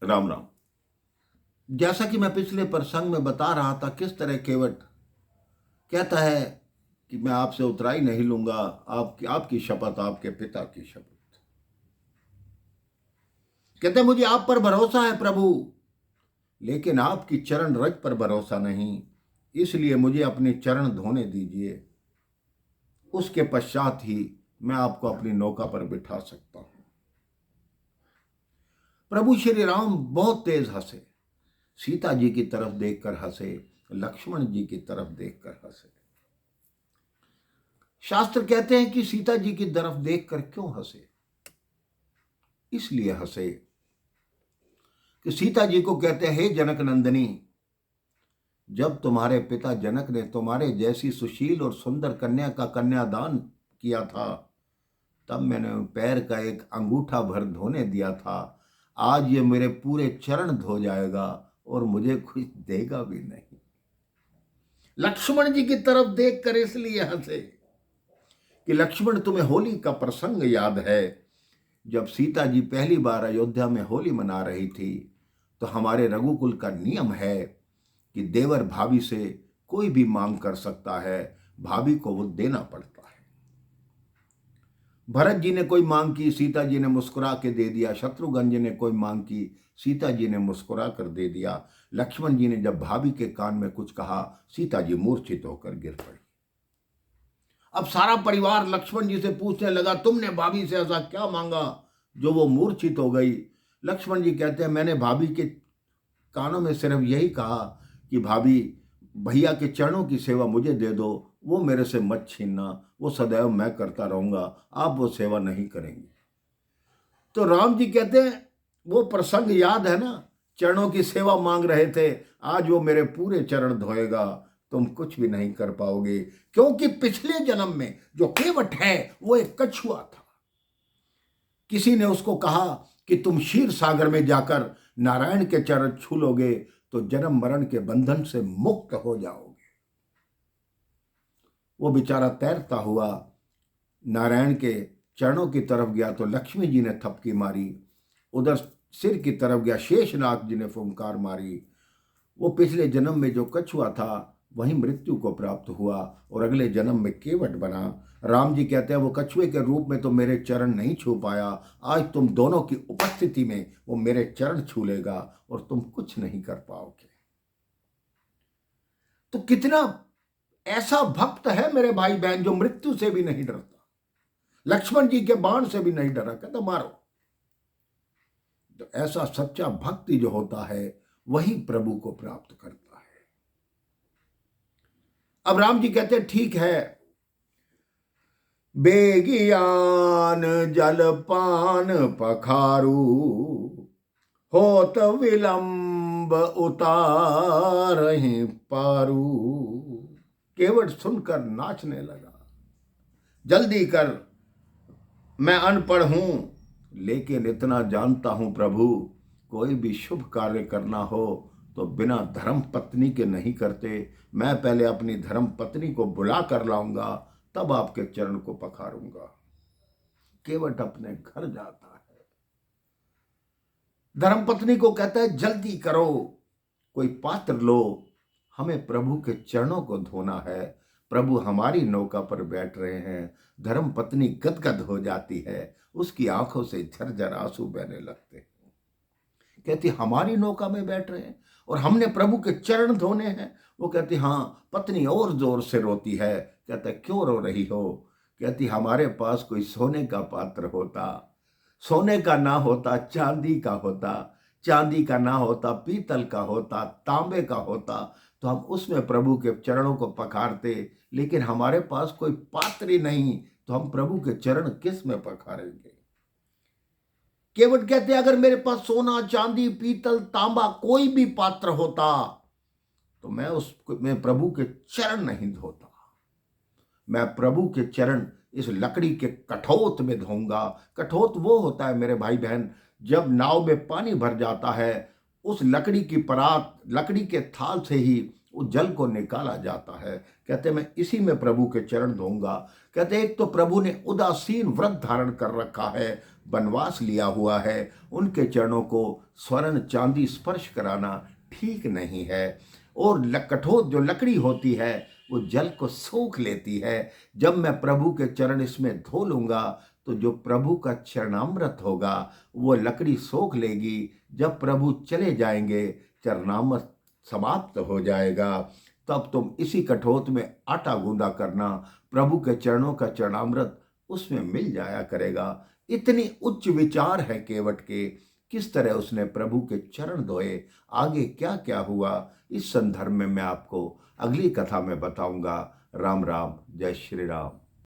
राम राम। जैसा कि मैं पिछले प्रसंग में बता रहा था, किस तरह केवट कहता है कि मैं आपसे उतराई नहीं लूंगा, आपकी आपकी शपथ, आपके पिता की शपथ। कहते मुझे आप पर भरोसा है प्रभु, लेकिन आपकी चरण रज पर भरोसा नहीं, इसलिए मुझे अपने चरण धोने दीजिए। उसके पश्चात ही मैं आपको अपनी नौका पर बिठा सकता हूं। प्रभु श्री राम बहुत तेज हंसे, सीता जी की तरफ देखकर हंसे, लक्ष्मण जी की तरफ देखकर हंसे। शास्त्र कहते हैं कि सीता जी की तरफ देखकर क्यों हंसे? इसलिए हंसे कि सीता जी को कहते हैं, हे जनक नंदिनी, जब तुम्हारे पिता जनक ने तुम्हारे जैसी सुशील और सुंदर कन्या का कन्यादान किया था, तब मैंने पैर का एक अंगूठा भर धोने दिया था। आज ये मेरे पूरे चरण धो जाएगा और मुझे कुछ देगा भी नहीं। लक्ष्मण जी की तरफ देखकर इसलिए हंसे कि लक्ष्मण, तुम्हें होली का प्रसंग याद है? जब सीता जी पहली बार अयोध्या में होली मना रही थी, तो हमारे रघुकुल का नियम है कि देवर भाभी से कोई भी मांग कर सकता है, भाभी को वो देना पड़ता है। भरत जी ने कोई मांग की, सीता जी ने मुस्कुरा के दे दिया। शत्रुघ्न जी ने कोई मांग की, सीता जी ने मुस्कुरा कर दे दिया। लक्ष्मण जी ने जब भाभी के कान में कुछ कहा, सीता जी मूर्छित होकर गिर पड़ी। अब सारा परिवार लक्ष्मण जी से पूछने लगा, तुमने भाभी से ऐसा क्या मांगा जो वो मूर्छित हो गई? लक्ष्मण जी कहते हैं, मैंने भाभी के कानों में सिर्फ यही कहा कि भाभी, भैया के चरणों की सेवा मुझे दे दो, वो मेरे से मत छीनना, वो सदैव मैं करता रहूंगा, आप वो सेवा नहीं करेंगे। तो राम जी कहते हैं, वो प्रसंग याद है ना, चरणों की सेवा मांग रहे थे, आज वो मेरे पूरे चरण धोएगा, तुम कुछ भी नहीं कर पाओगे। क्योंकि पिछले जन्म में जो केवट है वो एक कछुआ था। किसी ने उसको कहा कि तुम क्षीर सागर में जाकर नारायण के चरण छू लोगे तो जन्म मरण के बंधन से मुक्त हो जाओगे। वो बेचारा तैरता हुआ नारायण के चरणों की तरफ गया तो लक्ष्मी जी ने थपकी मारी, उधर सिर की तरफ गया, शेषनाग जी ने फुंकार मारी। वो पिछले जन्म में जो कछुआ था वही मृत्यु को प्राप्त हुआ और अगले जन्म में केवट बना। राम जी कहते हैं, वो कछुए के रूप में तो मेरे चरण नहीं छू पाया, आज तुम दोनों की उपस्थिति में वो मेरे चरण छू लेगा और तुम कुछ नहीं कर पाओगे। तो कितना ऐसा भक्त है मेरे भाई बहन जो मृत्यु से भी नहीं डरता, लक्ष्मण जी के बाण से भी नहीं डरा, कहता मारो। तो ऐसा सच्चा भक्ति जो होता है वही प्रभु को प्राप्त करता है। अब राम जी कहते हैं, ठीक है, बेगियान जलपान पखारू, होत विलंब उतारहि पारू। केवट सुनकर नाचने लगा, जल्दी कर, मैं अनपढ़ हूं, लेकिन इतना जानता हूं प्रभु, कोई भी शुभ कार्य करना हो तो बिना धर्म पत्नी के नहीं करते। मैं पहले अपनी धर्म पत्नी को बुला कर लाऊंगा, तब आपके चरण को पखारूंगा। केवट अपने घर जाता है, धर्म पत्नी को कहता है, जल्दी करो, कोई पात्र लो, हमें प्रभु के चरणों को धोना है। प्रभु हमारी नौका पर बैठ रहे हैं। धर्म पत्नी गदगद हो जाती है, उसकी आंखों से झरझर आंसू बहने लगते हैं। कहती, हमारी नौका में बैठ रहे हैं और हमने प्रभु के चरण धोने हैं? वो कहती, हाँ। पत्नी और जोर से रोती है। कहता, क्यों रो रही हो? कहती, हमारे पास कोई सोने का पात्र होता, सोने का ना होता चांदी का होता, चांदी का ना होता पीतल का होता, तांबे का होता, तो हम उसमें प्रभु के चरणों को पखारते। लेकिन हमारे पास कोई पात्र ही नहीं, तो हम प्रभु के चरण किस में पखारेंगे? केवट कहते, अगर मेरे पास सोना चांदी पीतल तांबा कोई भी पात्र होता तो मैं प्रभु के चरण नहीं धोता। मैं प्रभु के चरण इस लकड़ी के कठोत में धोऊंगा। कठोत वो होता है मेरे भाई बहन, जब नाव में पानी भर जाता है, उस लकड़ी की परात, लकड़ी के थाल से ही उस जल को निकाला जाता है। कहते, मैं इसी में प्रभु के चरण धोऊंगा। कहते, एक तो प्रभु ने उदासीन व्रत धारण कर रखा है, वनवास लिया हुआ है, उनके चरणों को स्वर्ण चांदी स्पर्श कराना ठीक नहीं है। और कठोर जो लकड़ी होती है वो जल को सोख लेती है। जब मैं प्रभु के चरण इसमें धो लूंगा तो जो प्रभु का चरणामृत होगा वो लकड़ी सोख लेगी। जब प्रभु चले जाएंगे चरणामृत समाप्त हो जाएगा। तब तुम इसी कठोत में आटा गूंदा करना, प्रभु के चरणों का चरणामृत उसमें मिल जाया करेगा। इतनी उच्च विचार है केवट के, किस तरह उसने प्रभु के चरण धोए, आगे क्या क्या हुआ इस संदर्भ में मैं आपको अगली कथा में बताऊंगा। राम राम, जय श्री राम।